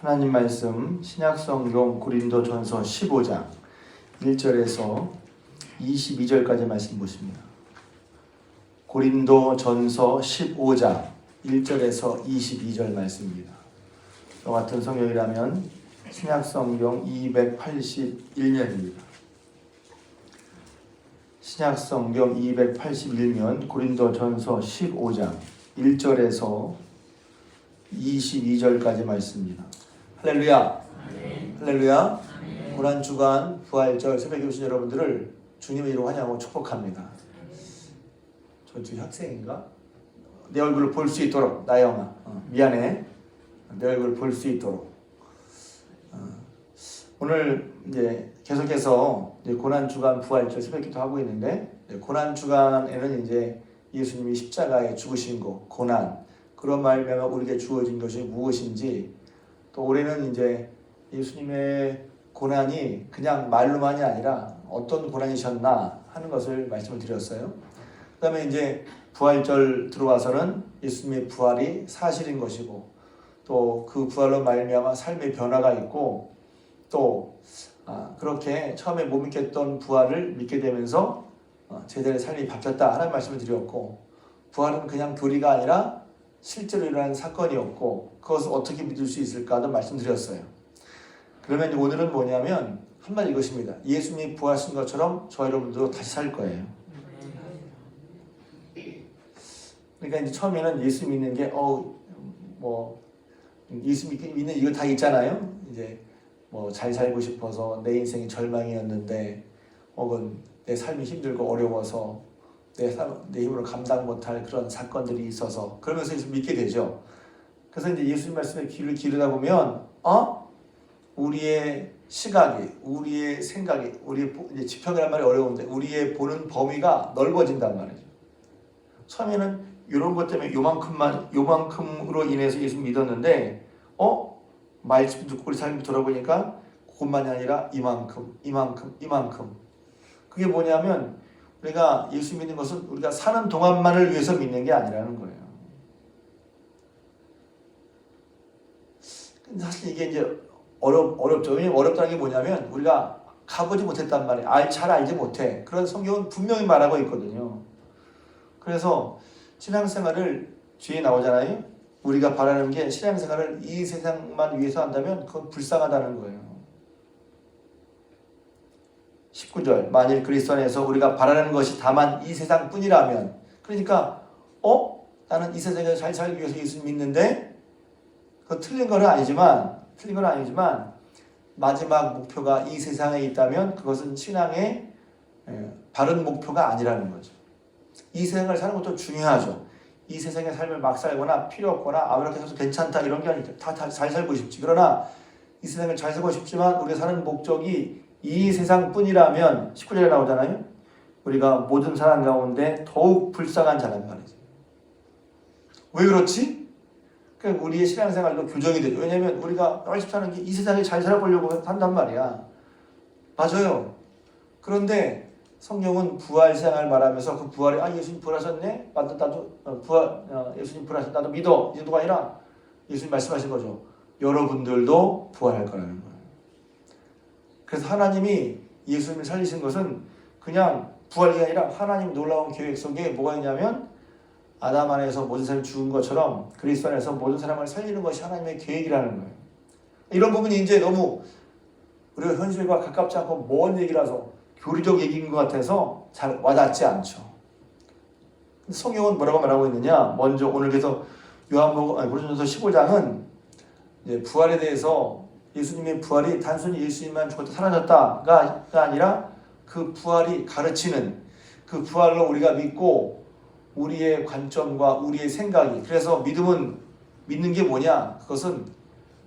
하나님 말씀 신약성경 고린도전서 15장 1절에서 22절까지 말씀 보십니다. 고린도전서 15장 1절에서 22절 말씀입니다. 저 같은 성경이라면 신약성경 281년입니다. 신약성경 281면 고린도전서 15장 1절에서 22절까지 말씀입니다. 할렐루야. 아멘. 할렐루야. 아멘. 고난주간 부활절 새벽에 오신 여러분들을 주님의 이름으로 환영하고 축복합니다. 저 지금 학생인가? 내 얼굴을 볼 수 있도록 나영아 미안해. 내 얼굴을 볼 수 있도록 오늘 이제 계속해서 고난주간 부활절 새벽기도 하고 있는데 고난주간에는 이제 예수님이 십자가에 죽으신 것, 고난 그런 말미암아 우리에게 주어진 것이 무엇인지 또 올해는 이제 예수님의 고난이 그냥 말로만이 아니라 어떤 고난이셨나 하는 것을 말씀을 드렸어요. 그 다음에 이제 부활절 들어와서는 예수님의 부활이 사실인 것이고 또 그 부활로 말미암아 삶의 변화가 있고 또 그렇게 처음에 못 믿겠던 부활을 믿게 되면서 제자의 삶이 바뀌었다 하는 말씀을 드렸고 부활은 그냥 교리가 아니라 실제로 일어난 사건이었고 그것을 어떻게 믿을 수 있을까도 말씀드렸어요. 그러면 오늘은 뭐냐면 한마디 이것입니다. 예수님이 부활하신 것처럼 저 여러분도 다시 살 거예요. 그러니까 이제 처음에는 예수 믿는 게 예수 믿는 이거 다 있잖아요. 이제 뭐 잘 살고 싶어서 내 인생이 절망이었는데 혹은 내 삶이 힘들고 어려워서 내 힘으로 감당 못할 그런 사건들이 있어서 그러면서 예수 믿게 되죠. 그래서 이제 예수님 말씀에 귀를 기르다 보면 우리의 시각이, 우리의 생각이, 이제 지평이란 말이 어려운데 우리의 보는 범위가 넓어진단 말이죠. 처음에는 이런 것 때문에 요만큼으로 인해서 예수 믿었는데 말씀 듣고 우리 삶이 돌아보니까 그것만이 아니라 이만큼 그게 뭐냐면 우리가 예수 믿는 것은 우리가 사는 동안만을 위해서 믿는 게 아니라는 거예요. 사실 이게 이제 어렵죠. 왜냐면 어렵다는 게 뭐냐면 우리가 가보지 못했단 말이에요. 잘 알지 못해. 그런 성경은 분명히 말하고 있거든요. 그래서 신앙생활을 뒤에 나오잖아요. 우리가 바라는 게 신앙생활을 이 세상만 위해서 한다면 그건 불쌍하다는 거예요. 19절 만일 그리스도 안에서 우리가 바라는 것이 다만 이 세상뿐이라면 그러니까 나는 이 세상에서 잘 살기 위해서 예수 믿는데 그거 틀린 건 아니지만 마지막 목표가 이 세상에 있다면 그것은 신앙의 바른 목표가 아니라는 거죠. 이 세상을 사는 것도 중요하죠. 이 세상의 삶을 막 살거나 필요 없거나 이렇게 해서 괜찮다 이런 게 아니죠. 다 잘 살고 싶지. 그러나 이 세상을 잘 살고 싶지만 우리가 사는 목적이 이 세상뿐이라면 19절에 나오잖아요. 우리가 모든 사람 가운데 더욱 불쌍한 자란 말이죠. 왜 그렇지? 그러니까 우리의 신앙생활도 교정이 되죠. 왜냐하면 우리가 열심히 사는 게 이 세상에 잘 살아보려고 한단 말이야. 맞아요. 그런데 성경은 부활 생활 말하면서 그 부활이 예수님 부활하셨네? 나도 예수님 부활하셨다. 나도 믿어. 이 정도가 아니라 예수님 말씀하신 거죠. 여러분들도 부활할 거라는 거예요. 그래서 하나님이 예수님을 살리신 것은 그냥 부활이 아니라 하나님 놀라운 계획 속에 뭐가 있냐면 아담 안에서 모든 사람이 죽은 것처럼 그리스도 안에서 모든 사람을 살리는 것이 하나님의 계획이라는 거예요. 이런 부분이 이제 너무 우리가 현실과 가깝지 않고 먼 얘기라서 교리적 얘기인 것 같아서 잘 와닿지 않죠. 성경은 뭐라고 말하고 있느냐? 먼저 오늘 그래서 고린도전서 15장은 이제 부활에 대해서 예수님의 부활이 단순히 예수님만 죽었다 살아났다가 아니라 그 부활이 가르치는 그 부활로 우리가 믿고 우리의 관점과 우리의 생각이 그래서 믿는 게 뭐냐? 그것은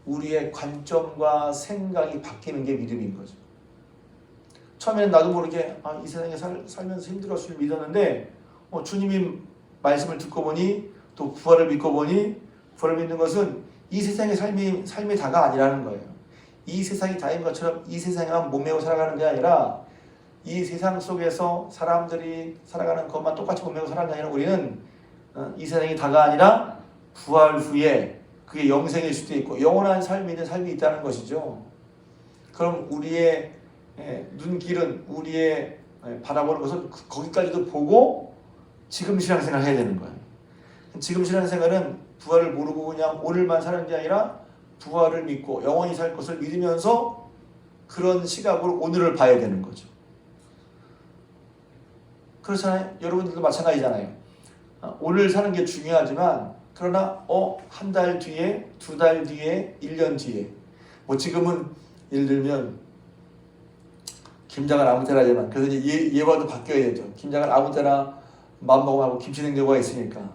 우리의 관점과 생각이 바뀌는 게 믿음인 거죠. 처음에는 나도 모르게 이 세상에 살면서 힘들었을 줄 믿었는데 주님이 말씀을 듣고 보니 또 부활을 믿고 보니 부활을 믿는 것은 이 세상의 삶이 다가 아니라는 거예요. 이 세상이 다인 것처럼 이 세상에만 몸매고 살아가는 게 아니라 이 세상 속에서 사람들이 살아가는 것만 똑같이 몸매고 살아가는 게 아니라 우리는 이 세상이 다가 아니라 부활 후에 그게 영생일 수도 있고 영원한 삶이 있는 삶이 있다는 것이죠. 그럼 우리의 눈길은 우리의 바라보는 것은 거기까지도 보고 지금 신앙생활을 해야 되는 거예요. 지금 신앙생활은 부활을 모르고 그냥 오늘만 사는 게 아니라 부활을 믿고 영원히 살 것을 믿으면서 그런 시각으로 오늘을 봐야 되는 거죠. 그렇잖아요. 여러분들도 마찬가지잖아요. 오늘 사는 게 중요하지만 그러나 한 달 뒤에, 두 달 뒤에, 1년 뒤에 뭐 지금은 예를 들면 김장을 아무 때나 하지만 그래서 이제 예화도 바뀌어야 되죠. 김장을 아무 때나 마음먹으면 하고 김치 냉장고가 있으니까.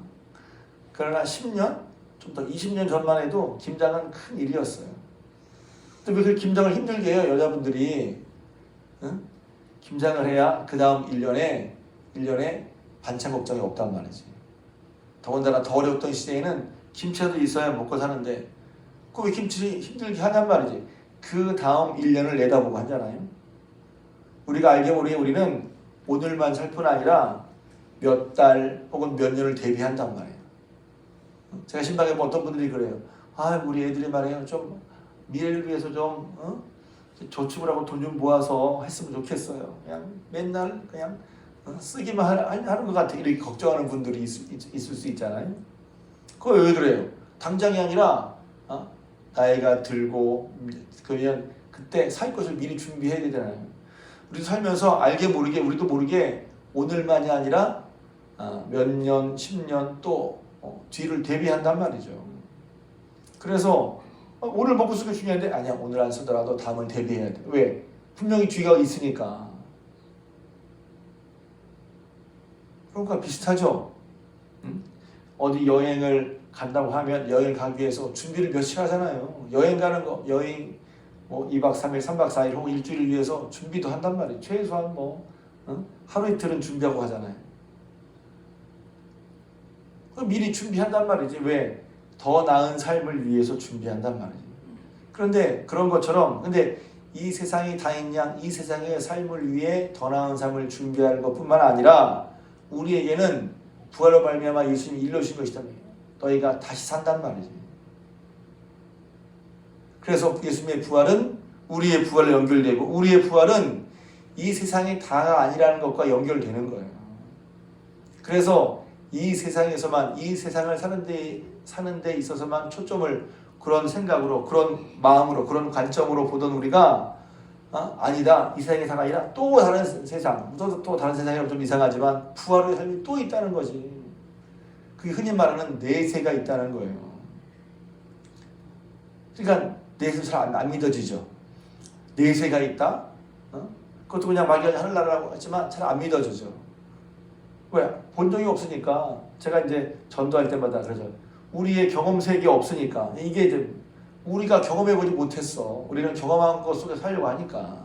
그러나 10년, 좀 더 20년 전만 해도 김장은 큰 일이었어요. 근데 왜 그 김장을 힘들게 해요? 여자분들이. 응? 김장을 해야 그 다음 1년에 반찬 걱정이 없단 말이지. 더군다나 더 어려웠던 시대에는 김치라도 있어야 먹고 사는데 그 왜 김치 힘들게 하냔 말이지. 그 다음 1년을 내다보고 하잖아요. 우리가 알게 모르게 우리는 오늘만 살 뿐 아니라 몇 달 혹은 몇 년을 대비한단 말이에요. 제가 신방에 뭐 어떤 분들이 그래요. 우리 애들이 말이에요. 좀 미래를 위해서 좀 저축을 하고 돈 좀 모아서 했으면 좋겠어요. 그냥 맨날 그냥 쓰기만 하는 것 같아. 이렇게 걱정하는 분들이 있을 수 있잖아요. 그거 왜 그래요? 당장이 아니라 나이가 들고 그러면 그때 살 것을 미리 준비해야 되잖아요. 우리도 살면서 알게 모르게 우리도 모르게 오늘만이 아니라 몇 년, 10년 또 뒤를 대비한단 말이죠. 그래서 오늘 먹고 쓰기 중요한데 아니야 오늘 안 쓰더라도 다음을 대비해야 돼. 왜? 분명히 뒤가 있으니까. 그러니까 비슷하죠. 어디 여행을 간다고 하면 여행 가기 위해서 준비를 며칠 하잖아요. 여행 가는 거 여행 뭐 2박 3일, 3박 4일 혹은 일주일을 위해서 준비도 한단 말이에요. 최소한 하루 이틀은 준비하고 하잖아요. 미리 준비한단 말이지. 왜? 더 나은 삶을 위해서 준비한단 말이지. 그런데 그런 것처럼 근데 이 세상이 다인 양 이 세상의 삶을 위해 더 나은 삶을 준비할 것뿐만 아니라 우리에게는 부활로 말미암아 예수님이 일러주신 것이다. 너희가 다시 산단 말이지. 그래서 예수님의 부활은 우리의 부활로 연결되고 우리의 부활은 이 세상이 다가 아니라는 것과 연결되는 거예요. 그래서 이 세상에서만 이 세상을 사는 데 있어서만 초점을 그런 생각으로 그런 마음으로 그런 관점으로 보던 우리가 아니다. 이 세상이 다가 아니라 또 다른 세상 또 다른 세상이라면 좀 이상하지만 부활의 삶이 또 있다는 거지. 그게 흔히 말하는 내세가 있다는 거예요. 그러니까 내세 잘 안 믿어지죠. 내세가 있다? 그것도 그냥 막연히 하늘나라라고 했지만 잘 안 믿어지죠. 왜? 본 적이 없으니까. 제가 이제 전도할 때마다 그러죠. 우리의 경험 세계가 없으니까. 이게 이제 우리가 경험해보지 못했어. 우리는 경험한 것 속에 살려고 하니까.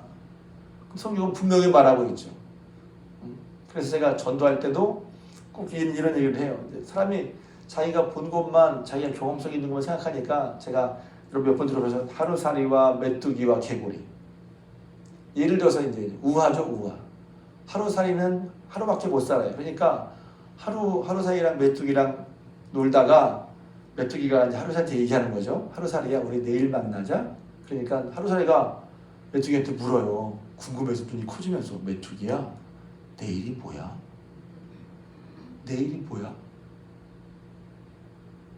성경은 분명히 말하고 있죠. 그래서 제가 전도할 때도 꼭 이런 얘기를 해요. 사람이 자기가 본 것만 자기가 경험성 있는 것만 생각하니까 제가 몇 번 들어보셔서 하루살이와 메뚜기와 개구리. 예를 들어서 이제 우화죠, 우화. 하루살이는 하루밖에 못 살아요. 그러니까 하루살이랑 메뚜기랑 놀다가 메뚜기가 이제 하루살이한테 얘기하는 거죠. 하루살이야, 우리 내일 만나자. 그러니까 하루살이가 메뚜기한테 물어요. 궁금해서 눈이 커지면서 메뚜기야, 내일이 뭐야? 내일이 뭐야?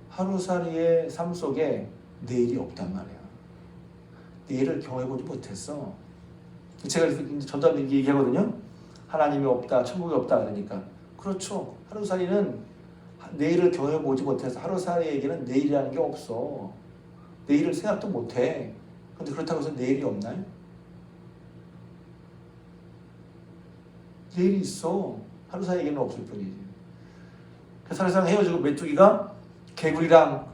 하루살이의 삶 속에 내일이 없단 말이야. 내일을 경험해보지 못했어. 제가 전도 얘기하거든요. 하나님이 없다, 천국이 없다 그러니까. 그렇죠. 하루살이는 내일을 경험해보지 못해서 하루살이에게는 내일이라는 게 없어. 내일을 생각도 못해. 그런데 그렇다고 해서 내일이 없나요? 내일이 있어. 하루살이에게는 없을 뿐이지. 그래서 하루살이랑 헤어지고 메뚜기가 개구리랑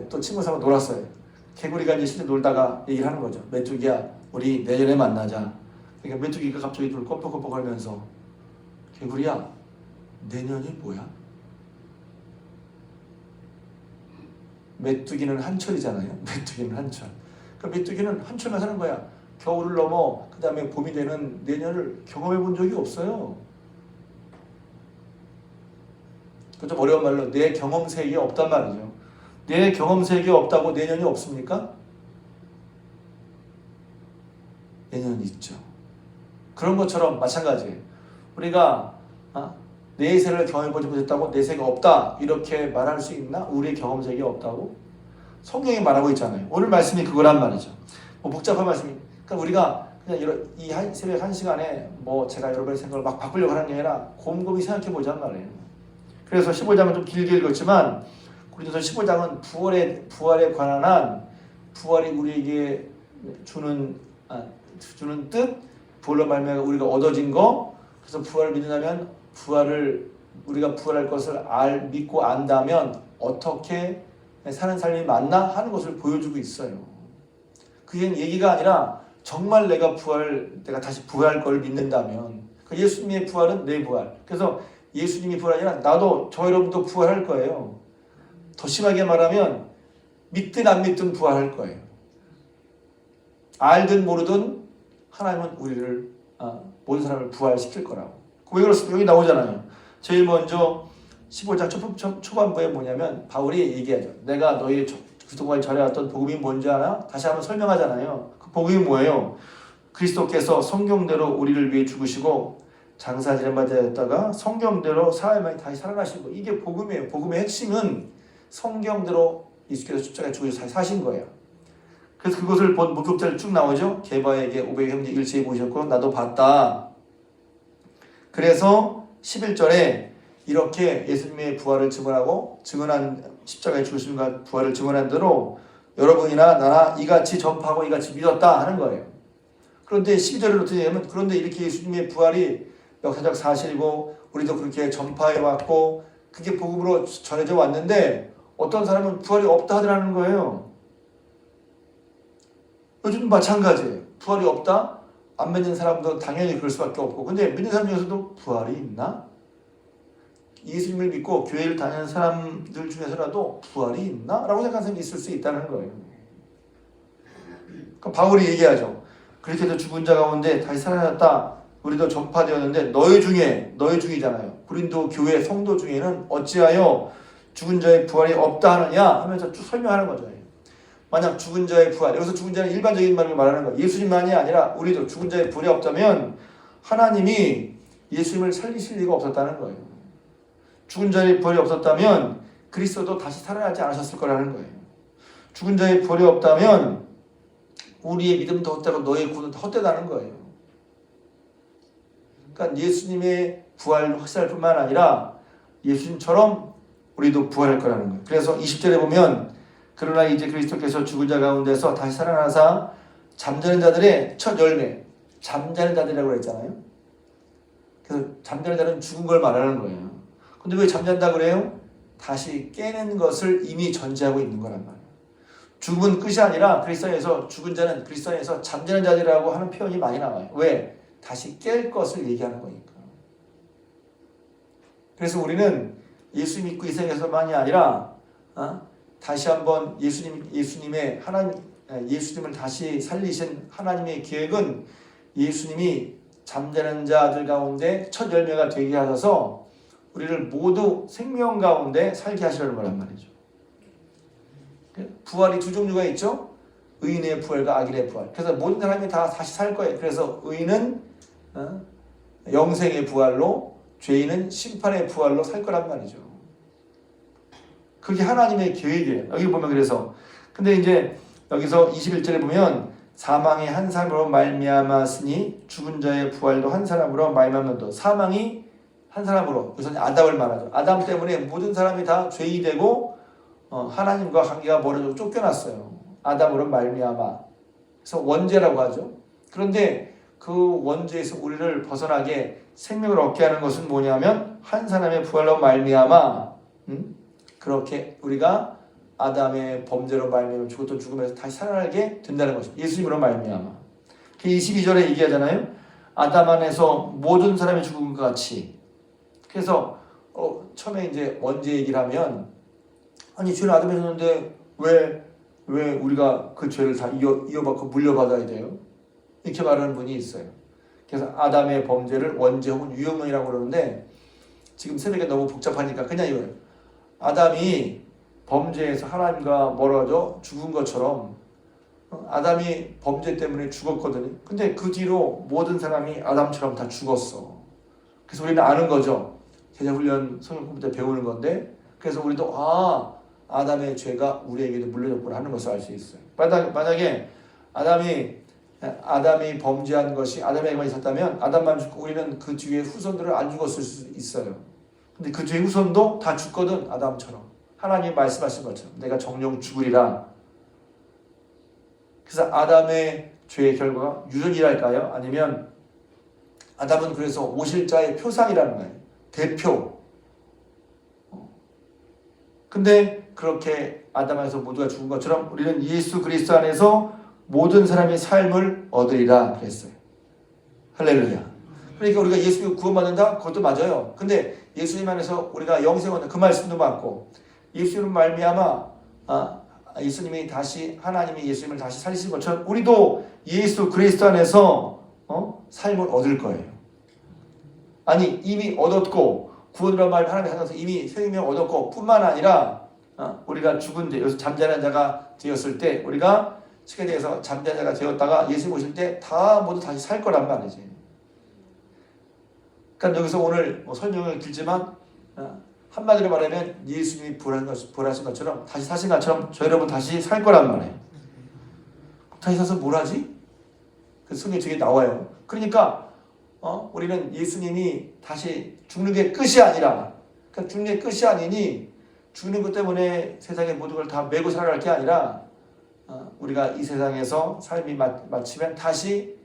또 친구 삼아 놀았어요. 개구리가 이제 실제 놀다가 얘기를 하는 거죠. 메뚜기야, 우리 내년에 만나자. 그러니까 메뚜기가 갑자기 눈을 껌뻑껌뻑 하면서 개구리야, 내년이 뭐야? 메뚜기는 한철이잖아요. 메뚜기는 한철. 그러니까 메뚜기는 한철만 사는 거야. 겨울을 넘어 그 다음에 봄이 되는 내년을 경험해 본 적이 없어요. 좀 어려운 말로 내 경험 세계에 없단 말이죠. 내 경험 세계 없다고 내년이 없습니까? 내년은 있죠. 그런 것처럼 마찬가지예요. 우리가 내 세를 경험해보지 못했다고 내 세가 없다 이렇게 말할 수 있나? 우리의 경험 세계 없다고? 성경이 말하고 있잖아요. 오늘 말씀이 그거란 말이죠. 뭐 복잡한 말씀이. 그러니까 우리가 그냥 이 새벽 1시간에 뭐 제가 여러분의 생각을 막 바꾸려고 하는 게 아니라 곰곰이 생각해 보자는 말이에요. 그래서 15장은 좀 길게 읽었지만 고린도서 15장은 부활에 관한 부활이 우리에게 주는 뜻, 부활로 말미암아 우리가 얻어진 거, 그래서 부활을 믿는다면 우리가 부활할 것을 믿고 안다면 어떻게 사는 삶이 맞나 하는 것을 보여주고 있어요. 그게 얘기가 아니라 정말 내가 다시 부활할 걸 믿는다면 예수님의 부활은 내 부활. 그래서 예수님이 부활이 아니라 나도 저 여러분도 부활할 거예요. 더 심하게 말하면 믿든 안 믿든 부활할 거예요. 알든 모르든 하나님은 우리를 모든 사람을 부활시킬 거라고. 왜 그렇습니까? 여기 나오잖아요. 제일 먼저 15장 초반부에 뭐냐면 바울이 얘기하죠. 내가 너희 그동안 전해왔던 복음이 뭔지 알아? 다시 한번 설명하잖아요. 그 복음이 뭐예요? 그리스도께서 성경대로 우리를 위해 죽으시고 장사 지내받았다가 성경대로 사흘 다시 살아나시고, 이게 복음이에요. 복음의 핵심은 성경대로 예수께서 십자가에 죽으셔서 사신 거예요. 그래서 그것을 본 목격자를 쭉 나오죠. 게바에게 500 형제 일체에 보이셨고 나도 봤다. 그래서 11절에 이렇게 예수님의 부활을 증언한 십자가에 죽으심과 부활을 증언한 대로 여러분이나 나나 이같이 전파하고 이같이 믿었다 하는 거예요. 그런데 12절을 어떻게 하냐면, 그런데 이렇게 예수님의 부활이 역사적 사실이고 우리도 그렇게 전파해 왔고 그게 복음으로 전해져 왔는데 어떤 사람은 부활이 없다 하더라는 거예요. 요즘 마찬가지예요. 부활이 없다? 안 믿는 사람도 당연히 그럴 수밖에 없고, 근데 믿는 사람 중에서도 부활이 있나? 예수님을 믿고 교회를 다니는 사람들 중에서라도 부활이 있나? 라고 생각하는 사람이 있을 수 있다는 거예요. 그러니까 바울이 얘기하죠. 그렇게 해서 죽은 자 가운데 다시 살아났다. 우리도 전파되었는데 너희 중이잖아요. 고린도 교회 성도 중에는 어찌하여 죽은 자의 부활이 없다 하느냐 하면서 쭉 설명하는 거죠. 만약 죽은 자의 부활, 여기서 죽은 자는 일반적인 말을 말하는 거예요. 예수님만이 아니라 우리도 죽은 자의 부활이 없다면 하나님이 예수님을 살리실 리가 없었다는 거예요. 죽은 자의 부활이 없었다면 그리스도도 다시 살아나지 않으셨을 거라는 거예요. 죽은 자의 부활이 없다면 우리의 믿음도 헛되고 너의 구원도 헛되다는 거예요. 그러니까 예수님의 부활 확실할 뿐만 아니라 예수님처럼 우리도 부활할 거라는 거예요. 그래서 20절에 보면 그러나 이제 그리스도께서 죽은 자 가운데서 다시 살아나사 잠자는 자들의 첫 열매, 잠자는 자들이라고 했잖아요. 그래서 잠자는 자는 죽은 걸 말하는 거예요. 근데 왜 잠잔다 그래요? 다시 깨는 것을 이미 전제하고 있는 거란 말이에요. 죽음은 끝이 아니라 그리스도에서 죽은 자는 그리스도에서 잠자는 자들이라고 하는 표현이 많이 나와요. 왜? 다시 깰 것을 얘기하는 거니까. 그래서 우리는 예수 믿고 이 세상에서만이 아니라 다시 한번 예수님의 예수님을 다시 살리신 하나님의 계획은 예수님이 잠자는 자들 가운데 첫 열매가 되게 하셔서 우리를 모두 생명 가운데 살게 하시려는 거란 말이죠. 부활이 두 종류가 있죠. 의인의 부활과 악인의 부활. 그래서 모든 사람이 다 다시 살 거예요. 그래서 의인은 영생의 부활로, 죄인은 심판의 부활로 살 거란 말이죠. 그게 하나님의 계획이에요. 여기 보면 그래서 근데 이제 여기서 21절에 보면 사망이 한 사람으로 말미암았으니 죽은 자의 부활도 한 사람으로 말미암았도. 사망이 한 사람으로, 그래서 아담을 말하죠. 아담 때문에 모든 사람이 다 죄인이 되고 하나님과 관계가 멀어지고 쫓겨났어요. 아담으로 말미암아. 그래서 원죄라고 하죠. 그런데 그 원죄에서 우리를 벗어나게 생명을 얻게 하는 것은 뭐냐면 한 사람의 부활로 말미암아 그렇게 우리가 아담의 범죄로 말미암아 죽었던 죽음에서 다시 살아나게 된다는 것입니다. 예수님으로 말미암아. 22절에 얘기하잖아요. 아담 안에서 모든 사람이 죽은 것 같이. 그래서 처음에 이제 원죄 얘기를 하면 아니 죄는 아담이 졌는데 왜 우리가 그 죄를 다 이어받고 물려받아야 돼요? 이렇게 말하는 분이 있어요. 그래서 아담의 범죄를 원죄 혹은 유형론이라고 그러는데 지금 새벽에 너무 복잡하니까 그냥 이거예요. 아담이 범죄에서 하나님과 멀어져 죽은 것처럼 아담이 범죄 때문에 죽었거든요. 근데 그 뒤로 모든 사람이 아담처럼 다 죽었어. 그래서 우리는 아는 거죠. 제자훈련 성경 공부 때 배우는 건데, 그래서 우리도 아담의 죄가 우리에게도 물려졌구나 하는 것을 알 수 있어요. 만약에 아담이 범죄한 것이 아담에게만 있었다면 아담만 죽고 우리는 그 뒤에 후손들을 안 죽었을 수 있어요. 근데 그 뒤에 후손도 다 죽거든. 아담처럼 하나님이 말씀하신 것처럼 내가 정령 죽으리라. 그래서 아담의 죄의 결과가 유전이랄까요? 아니면 아담은 그래서 오실자의 표상이라는 거예요. 대표. 근데 그렇게 아담에서 모두가 죽은 것처럼 우리는 예수 그리스도 안에서 모든 사람의 삶을 얻으리라 그랬어요. 할렐루야. 그러니까 우리가 예수님 구원받는다? 그것도 맞아요. 근데 예수님 안에서 우리가 영생 얻는 그 말씀도 맞고, 예수님 말미암아 예수님이 다시 하나님이 예수님을 다시 살리신 것처럼 우리도 예수 그리스도 안에서 삶을 얻을 거예요. 아니 이미 얻었고, 구원이라는 말 하나님이 하셔서 이미 생명 얻었고 뿐만 아니라 우리가 죽은 데 여기서 잠자는 자가 되었을 때, 우리가 시간에서 잠자는 자가 되었다가 예수 오실 때 다 모두 다시 살 거란 말이지. 그러니까 여기서 오늘 설명은 길지만 한마디로 말하면 예수님이 부활하신 것처럼 다시 사신 것처럼 저 여러분 다시 살 거란 말이에요. 다시 사서 뭘 하지? 그 성경에 저게 나와요. 그러니까 우리는 예수님이 다시 죽는 게 끝이 아니라, 그러니까 죽는 게 끝이 아니니 죽는 것 때문에 세상의 모든 걸 다 메고 살아갈 게 아니라 우리가 이 세상에서 삶이 마치면 다시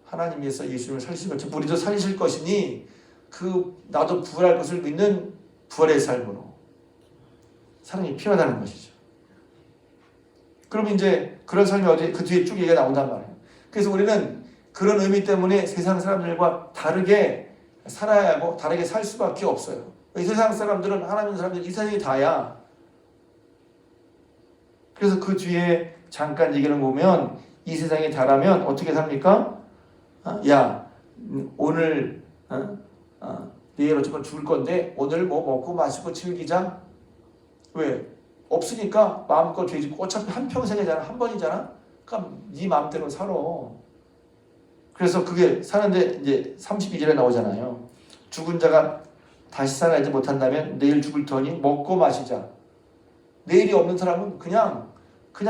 하나님께서 예수님을 살리실 것처럼 우리도 살리실 것이니 나도 부활할 것을 믿는 부활의 삶으로 사는 게 필요하다는 것이죠. 그럼 이제 그런 삶이 그 뒤에 쭉 얘기가 나온단 말이에요. 그래서 우리는 그런 의미 때문에 세상 사람들과 다르게 살아야 하고 다르게 살 수밖에 없어요. 이 세상 사람들은 하나님 사람들 이 세상이 다야. 그래서 그 뒤에 잠깐 얘기를 보면 이 세상에 달하면 어떻게 삽니까? 오늘 내일 어쩌면 죽을 건데 오늘 뭐 먹고 마시고 즐기자. 왜? 없으니까 마음껏 죄짓고 어차피 한평생이잖아. 한 번이잖아. 그러니까 네 마음대로 살아. 그래서 그게 사는데 이제 32절에 나오잖아요. 죽은 자가 다시 살아나지 못한다면 내일 죽을 터니 먹고 마시자. 내일이 없는 사람은 그냥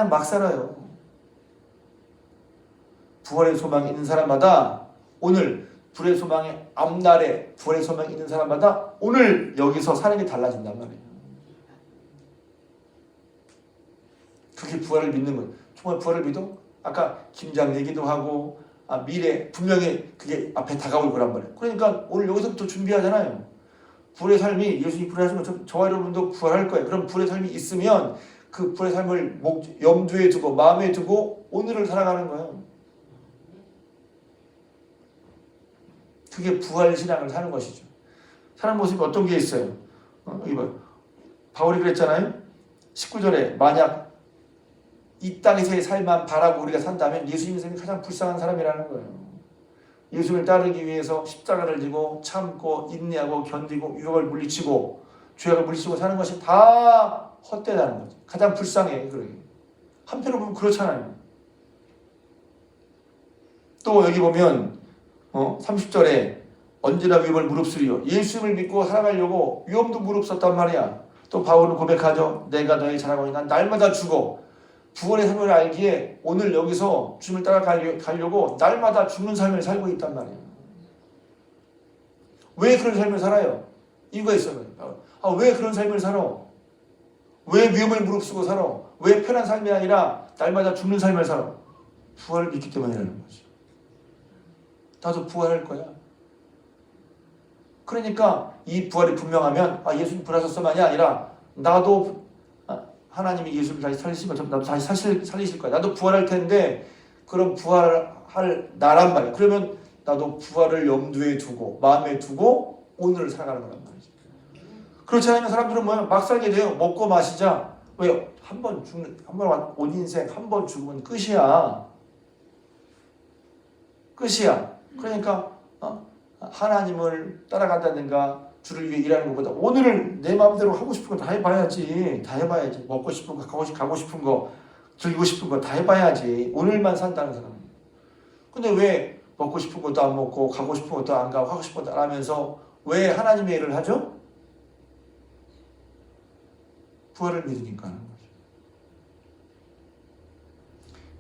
막 살아요. 부활의 소망이 있는 사람마다 오늘, 불의 소망이 앞날에 부활의 소망이 있는 사람마다 오늘 여기서 사는 게 달라진단 말이에요. 그게 부활을 믿는 거예요. 정말 부활을 믿어? 아까 김장 얘기도 하고 미래 분명히 그게 앞에 다가올 거란 말이에요. 그러니까 오늘 여기서부터 준비하잖아요. 부활의 삶이 예수님이 부활하신 것처럼 저와 여러분도 부활할 거예요. 그럼 부활의 삶이 있으면 그 부활의 삶을 염두에 두고 마음에 두고 오늘을 살아가는 거예요. 그게 부활 신앙을 사는 것이죠. 사는 모습이 어떤 게 있어요? 바울이 그랬잖아요. 19절에 만약 이 땅에서의 삶만 바라고 우리가 산다면 예수님의 삶이 가장 불쌍한 사람이라는 거예요. 예수님을 따르기 위해서 십자가를 지고 참고 인내하고 견디고 유혹을 물리치고 죄악을 물리치고 사는 것이 다 헛되다는 거죠. 가장 불쌍해. 그러게. 한편으로 보면 그렇잖아요. 또 여기 보면 30절에 언제나 위험을 무릅쓰리요. 예수님을 믿고 살아가려고 위험도 무릅썼단 말이야. 또 바울은 고백하죠. 내가 너희 자랑하니 난 날마다 죽어. 부활의 삶을 알기에 오늘 여기서 주님을 따라가려고 날마다 죽는 삶을 살고 있단 말이에요. 왜 그런 삶을 살아요? 이유가 있어요. 왜 그런 삶을 살아? 왜 위험을 무릅쓰고 살아? 왜 편한 삶이 아니라 날마다 죽는 삶을 살아? 부활을 믿기 때문이라는 거죠. 나도 부활할 거야. 그러니까 이 부활이 분명하면 예수님 부활하셨어만이 아니라 나도 하나님이 예수를 다시 살리신 것처럼 나도 다시 살리실 거야. 나도 부활할 텐데 그럼 부활할 나란 말이야. 그러면 나도 부활을 염두에 두고 마음에 두고 오늘을 살아가는 거란 말이지. 그렇지 않으면 사람들은 막 살게 돼요. 먹고 마시자. 왜요? 온 인생 한 번 죽으면 끝이야. 끝이야. 그러니까 하나님을 따라간다든가 주를 위해 일하는 것보다 오늘을 내 마음대로 하고 싶은 거 다 해봐야지. 다 해봐야지. 먹고 싶은 거, 가고 싶은 거, 즐기고 싶은 거 다 해봐야지. 오늘만 산다는 사람은. 근데 왜 먹고 싶은 것도 안 먹고 가고 싶은 것도 안 가고 하고 싶은 것도 안 하면서 왜 하나님의 일을 하죠? 부활을 믿으니까 하는 거죠.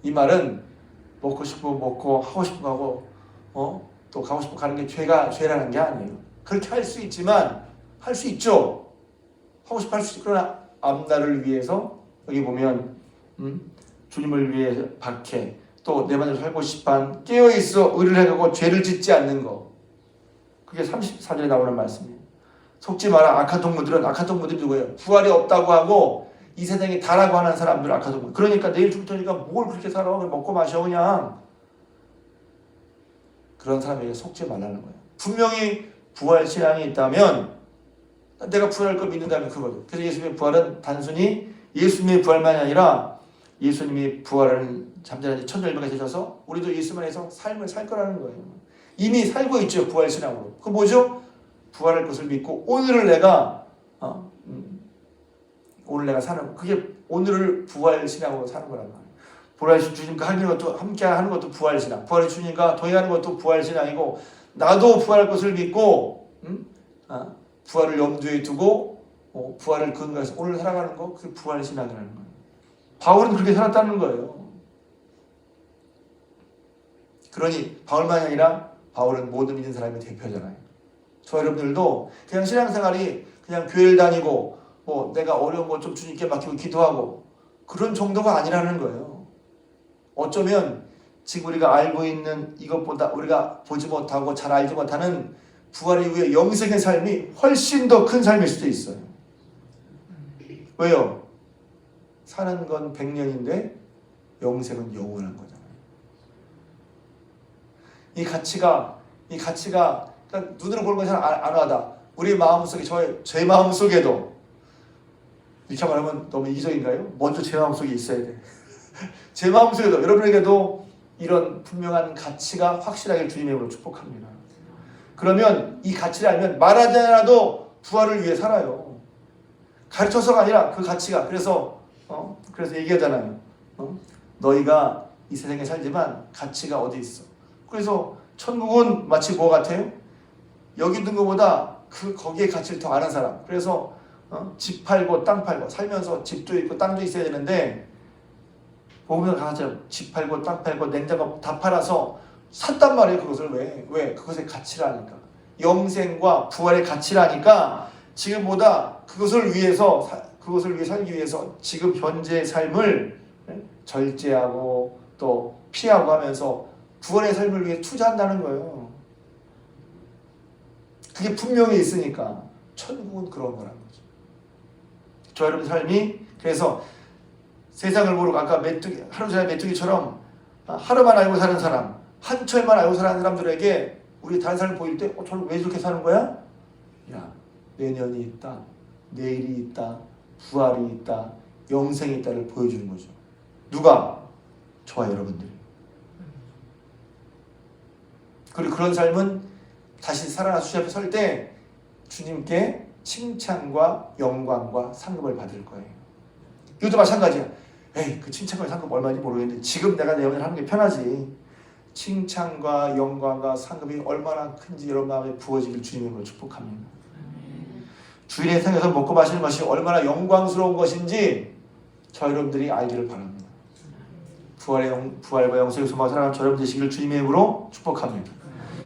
이 말은 먹고 싶은 거 먹고 하고 싶은 거 하고 또 가고 싶은 거 가는 게 죄라는 게 아니에요. 그렇게 할 수 있지만 할 수 있죠. 하고 싶어 할 수 있죠. 그러나 앞날을 위해서 여기 보면 주님을 위해 박해 또 내 맘대로 살고 싶한 깨어있어 의를 행하고 죄를 짓지 않는 거. 그게 34절에 나오는 말씀이에요. 속지 마라. 악한 동무들이 누구예요? 부활이 없다고 하고 이 세상에 다라고 하는 사람들 악한 동무. 그러니까 내일 죽을 테니까 뭘 그렇게 살아. 그냥 먹고 마셔 그냥. 그런 사람에게 속지 말라는 거예요. 분명히 부활 신앙이 있다면 내가 부활할 걸 믿는다면 그거죠. 그래서 예수님의 부활은 단순히 예수님의 부활만이 아니라 예수님이 부활을 잠자는 천절병에 되셔서 우리도 예수만 해서 삶을 살 거라는 거예요. 이미 살고 있죠. 부활 신앙으로. 그 뭐죠? 부활할 것을 믿고 오늘을 내가 오늘 내가 사는 그게 오늘을 부활 신앙으로 사는 거란 말이에요. 부활 주님과 함께 하는 것도 부활 신앙. 부활 주님과 동행하는 것도 부활 신앙이고 나도 부활할 것을 믿고 부활을 염두에 두고 부활을 근거해서 오늘 살아가는 거 그게 부활 신앙이라는 거예요. 바울은 그렇게 살았다는 거예요. 그러니 바울만이 아니라 바울은 모든 믿는 사람의 대표잖아요. 저 여러분들도 그냥 신앙생활이 그냥 교회를 다니고 내가 어려운 거 좀 주님께 맡기고 기도하고 그런 정도가 아니라는 거예요. 어쩌면 지금 우리가 알고 있는 이것보다 우리가 보지 못하고 잘 알지 못하는 부활 이후의 영생의 삶이 훨씬 더 큰 삶일 수도 있어요. 왜요? 사는 건 100년인데 영생은 영원한 거잖아요. 이 가치가 그러니까 눈으로 보는 것은 안 와다. 우리 마음속에 제 마음속에도 이렇게 말하면 너무 이기적인가요? 먼저 제 마음속에 있어야 돼. 제 마음속에도 여러분에게도 이런 분명한 가치가 확실하게 주님의 이름으로 축복합니다. 그러면 이 가치를 알면 말하지 않아도 부활을 위해 살아요. 가르쳐서가 아니라 그 가치가 그래서 얘기하잖아요. 너희가 이 세상에 살지만 가치가 어디 있어? 그래서 천국은 마치 뭐 같아요? 여기 있는 것보다 거기에 가치를 더 아는 사람. 그래서 집 팔고 땅 팔고 살면서 집도 있고 땅도 있어야 되는데 보면 가처럼 집 팔고 땅 팔고 냉장고 다 팔아서 샀단 말이에요. 그것을 왜? 그것의 가치를 아니까. 영생과 부활의 가치를 아니까 지금보다 그것을 위해 살기 위해서 지금 현재의 삶을 절제하고 또 피하고 하면서 부활의 삶을 위해 투자한다는 거예요. 그게 분명히 있으니까 천국은 그런 거라는 거죠. 저 여러분 삶이 그래서 세상을 모르고 아까 하루 전에 메뚜기처럼 하루만 알고 사는 사람, 한철만 알고 사는 사람들에게 우리 다른 사람 보일 때 저는 왜 저렇게 사는 거야? 야, 내년이 있다, 내일이 있다, 부활이 있다, 영생이 있다를 보여주는 거죠. 누가? 저와 여러분들이. 그리고 그런 삶은 다시 살아나서 주님 앞에 설 때 주님께 칭찬과 영광과 상급을 받을 거예요. 이것도 마찬가지야. 그 칭찬과 상급 얼마인지 모르겠는데 지금 내가 내 영혼을 하는 게 편하지. 칭찬과 영광과 상급이 얼마나 큰지 여러분 마음에 부어지길 주님의 이름으로 축복합니다. 주일의 생에서 먹고 마시는 것이 얼마나 영광스러운 것인지 저 여러분들이 알기를 바랍니다. 부활과 영생의 소망을 살아가는 저 여러분 되시기를 주님의 이름으로 축복합니다.